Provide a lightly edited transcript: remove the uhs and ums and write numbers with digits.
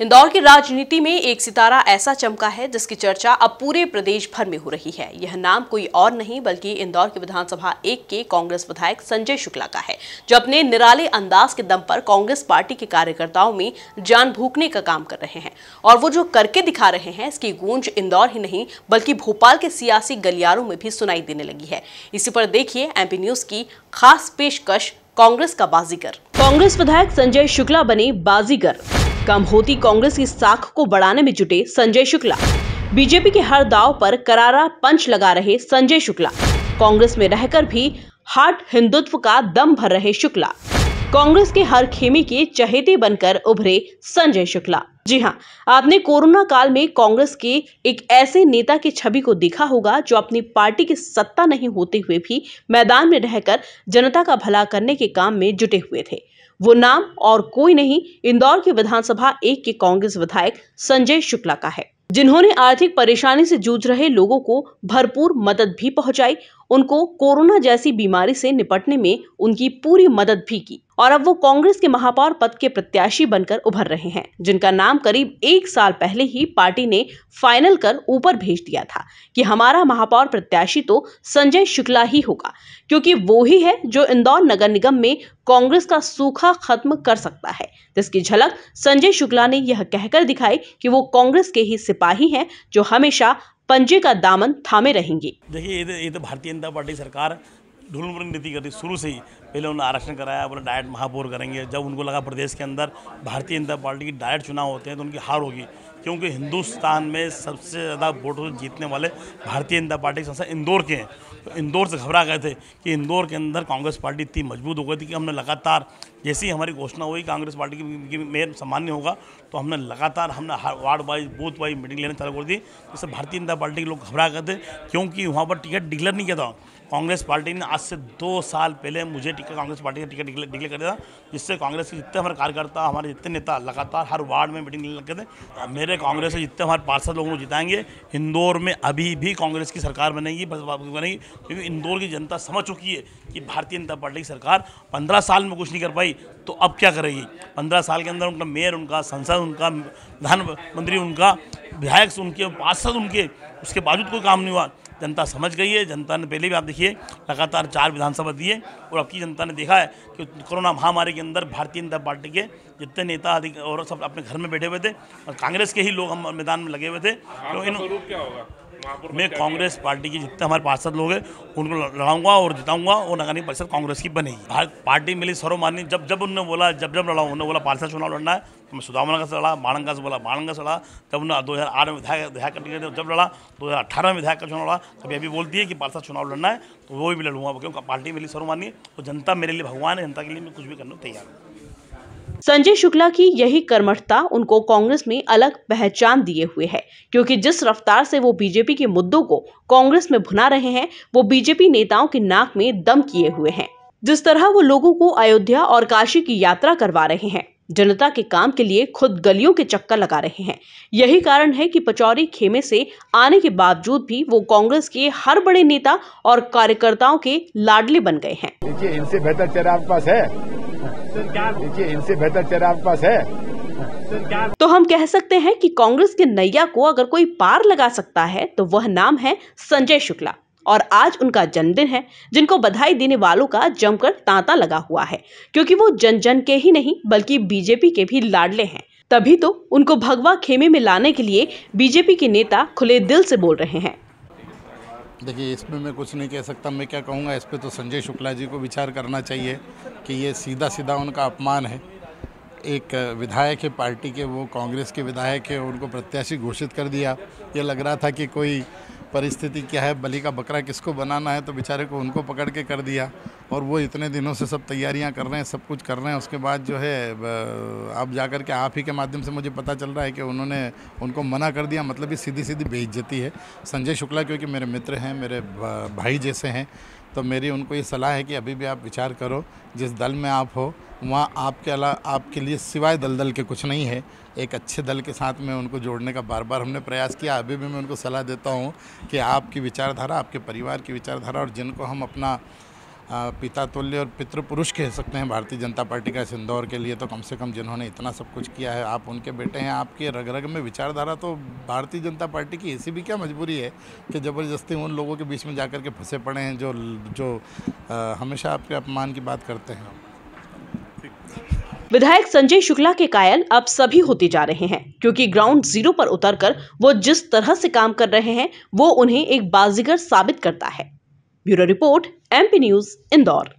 इंदौर की राजनीति में एक सितारा ऐसा चमका है जिसकी चर्चा अब पूरे प्रदेश भर में हो रही है। यह नाम कोई और नहीं बल्कि इंदौर के विधानसभा 1 के कांग्रेस विधायक संजय शुक्ला का है, जो अपने निराले अंदाज के दम पर कांग्रेस पार्टी के कार्यकर्ताओं में जान फूंकने का काम कर रहे हैं। और वो जो करके दिखा रहे हैं, इसकी गूंज इंदौर ही नहीं बल्कि भोपाल के सियासी गलियारों में भी सुनाई देने लगी है। इसी पर देखिए एमपी न्यूज की खास पेशकश, कांग्रेस का बाजीगर। कांग्रेस विधायक संजय शुक्ला बने बाजीगर। कम होती कांग्रेस की साख को बढ़ाने में जुटे संजय शुक्ला। बीजेपी के हर दाव पर करारा पंच लगा रहे संजय शुक्ला। कांग्रेस में रहकर भी हार्ट हिंदुत्व का दम भर रहे शुक्ला। कांग्रेस के हर खेमे के चहेते बनकर उभरे संजय शुक्ला। जी हां, आपने कोरोना काल में कांग्रेस के एक ऐसे नेता की छवि को देखा होगा जो अपनी पार्टी की सत्ता नहीं होते हुए भी मैदान में रहकर जनता का भला करने के काम में जुटे हुए थे। वो नाम और कोई नहीं, इंदौर के विधानसभा 1 के कांग्रेस विधायक संजय शुक्ला का है, जिन्होंने आर्थिक परेशानी से जूझ रहे लोगों को भरपूर मदद भी पहुंचाई, उनको कोरोना जैसी बीमारी से निपटने में उनकी पूरी मदद भी की। और अब वो कांग्रेस के महापौर पद के प्रत्याशी बनकर उभर रहे हैं, जिनका नाम करीब 1 साल पहले ही पार्टी ने फाइनल कर ऊपर भेज दिया था कि हमारा महापौर प्रत्याशी तो संजय शुक्ला ही होगा, क्योंकि वो ही है जो इंदौर नगर निगम में कांग्रेस का सूखा खत्म कर सकता है। जिसकी झलक संजय शुक्ला ने यह कहकर दिखाई कि वो कांग्रेस के ही सिपाही हैं जो हमेशा पंजे का दामन थामे रहेंगे। देखिए, ये तो भारतीय जनता पार्टी सरकार ढूंढ नीति कर रही शुरू से ही। पहले उन्होंने आरक्षण कराया, बोला डायरेक्ट महापौर करेंगे। जब उनको लगा प्रदेश के अंदर भारतीय जनता पार्टी की डायरेक्ट चुनाव होते हैं तो उनकी हार होगी, क्योंकि हिंदुस्तान में सबसे ज़्यादा वोटों से जीतने वाले भारतीय जनता पार्टी के संसद इंदौर के हैं। तो इंदौर से घबरा गए थे कि इंदौर के अंदर कांग्रेस पार्टी इतनी मजबूत हो गई थी कि हमने लगातार, जैसी हमारी घोषणा हुई कांग्रेस पार्टी की मेयर सामान्य होगा, तो हमने लगातार ward wise booth wise meeting लेने चालू कर दी, जिससे भारतीय जनता पार्टी के लोग घबरा गए थे, क्योंकि वहाँ पर टिकट डिक्लेयर नहीं किया था। कांग्रेस पार्टी ने आज से 2 साल पहले मुझे कांग्रेस पार्टी का टिकट डिक्लेयर कर दिया था, जिससे कांग्रेस के जितने हमारे कार्यकर्ता, हमारे जितने नेता लगातार हर वार्ड में मीटिंग लेने लगे थे। मेरे कांग्रेस से जितने हमारे पार्षद लोगों को जिताएंगे, इंदौर में अभी भी कांग्रेस की सरकार बनेगी, क्योंकि इंदौर की जनता समझ चुकी है कि भारतीय जनता पार्टी की सरकार 15 साल में कुछ नहीं कर पाई, तो अब क्या करेगी। 15 साल के अंदर उनका मेयर, उनका संसद, उनका प्रधानमंत्री, उनका विधायक, उनके पार्षद, उनके उसके बावजूद कोई काम नहीं हुआ। जनता समझ गई है। जनता ने पहले भी आप देखिए लगातार 4 विधानसभा दिए, और अब की जनता ने देखा है कि कोरोना महामारी के अंदर भारतीय जनता पार्टी के जितने नेता अधिक और सब अपने घर में बैठे हुए थे, और कांग्रेस के ही लोग हम मैदान में लगे हुए थे। तो मैं कांग्रेस पार्टी के जितने हमारे पार्षद लोग हैं उनको लड़ाऊंगा और जिताऊंगा, और नगर निगम परिषद कांग्रेस की बनेगी। भारत पार्टी मिली सर्वमान्य। जब उन्होंने बोला, जब लड़ा, उन्होंने बोला पार्षद चुनाव लड़ना है, तो मैं सुदामा से लड़ा, बाणंगा से बोला बाणंगा से लड़ा। जब उन्होंने 2008 में विधायक का टिकट जब लड़ा, 2018 में विधायक का चुनाव लड़ा, तभी अभी बोलती है कि पार्षद चुनाव लड़ना है, तो वो भी लड़ूंगा, क्योंकि पार्टी मिली सर्वमान्य। तो जनता मेरे लिए भगवान है, जनता के लिए मैं कुछ भी करने को तैयार हूँ। संजय शुक्ला की यही कर्मठता उनको कांग्रेस में अलग पहचान दिए हुए है, क्योंकि जिस रफ्तार से वो बीजेपी के मुद्दों को कांग्रेस में भुना रहे हैं, वो बीजेपी नेताओं की नाक में दम किए हुए हैं। जिस तरह वो लोगों को अयोध्या और काशी की यात्रा करवा रहे हैं, जनता के काम के लिए खुद गलियों के चक्कर लगा रहे हैं, यही कारण है कि पचौरी खेमे से आने के बावजूद भी वो कांग्रेस के हर बड़े नेता और कार्यकर्ताओं के लाडले बन गए हैं। देखिए, इनसे बेहतर चेहरा आपके पास है। देखिए, इनसे बेहतर चेहरा आपके पास है। तो हम कह सकते हैं कि कांग्रेस के नैया को अगर कोई पार लगा सकता है तो वह नाम है संजय शुक्ला। और आज उनका जन्मदिन है, जिनको बधाई देने वालों का जमकर तांता लगा हुआ है, क्योंकि वो जन जन के ही नहीं बल्कि बीजेपी के भी लाडले हैं। तभी तो उनको भगवा खेमे में लाने के लिए बीजेपी के नेता खुले दिल से बोल रहे हैं। देखिए, इसमें मैं कुछ नहीं कह सकता। मैं क्या कहूँगा, इस पे तो संजय शुक्ला जी को विचार करना चाहिए कि ये सीधा सीधा उनका अपमान है। एक विधायक है पार्टी के, वो कांग्रेस के विधायक है, उनको प्रत्याशी घोषित कर दिया। ये लग रहा था कि कोई परिस्थिति क्या है, बलि का बकरा किसको बनाना है, तो बेचारे को उनको पकड़ के कर दिया। और वो इतने दिनों से सब तैयारियां कर रहे हैं, सब कुछ कर रहे हैं। उसके बाद जो है अब जाकर के आप ही के माध्यम से मुझे पता चल रहा है कि उन्होंने उनको मना कर दिया। मतलब ये सीधी सीधी बेइज्जती है। संजय शुक्ला क्योंकि मेरे मित्र हैं, मेरे भाई जैसे हैं, तो मेरी उनको ये सलाह है कि अभी भी आप विचार करो, जिस दल में आप हो वहाँ आपके लिए सिवाय दलदल के कुछ नहीं है। एक अच्छे दल के साथ में उनको जोड़ने का बार बार हमने प्रयास किया। अभी भी मैं उनको सलाह देता हूँ कि आपकी विचारधारा, आपके परिवार की विचारधारा, और जिनको हम अपना पिता तुल्य और पितृपुरुष कह सकते हैं भारतीय जनता पार्टी का इस इंदौर के लिए, तो कम से कम जिन्होंने इतना सब कुछ किया है, आप उनके बेटे हैं, आपके रग रग में विचारधारा, तो भारतीय जनता पार्टी की ऐसी भी क्या मजबूरी है कि ज़बरदस्ती उन लोगों के बीच में जाकर के फंसे पड़े हैं जो हमेशा आपके अपमान की बात करते हैं। विधायक संजय शुक्ला के कायल अब सभी होते जा रहे हैं, क्योंकि ग्राउंड जीरो पर उतरकर वो जिस तरह से काम कर रहे हैं वो उन्हें एक बाजीगर साबित करता है। Bureau report, MP news, Indore.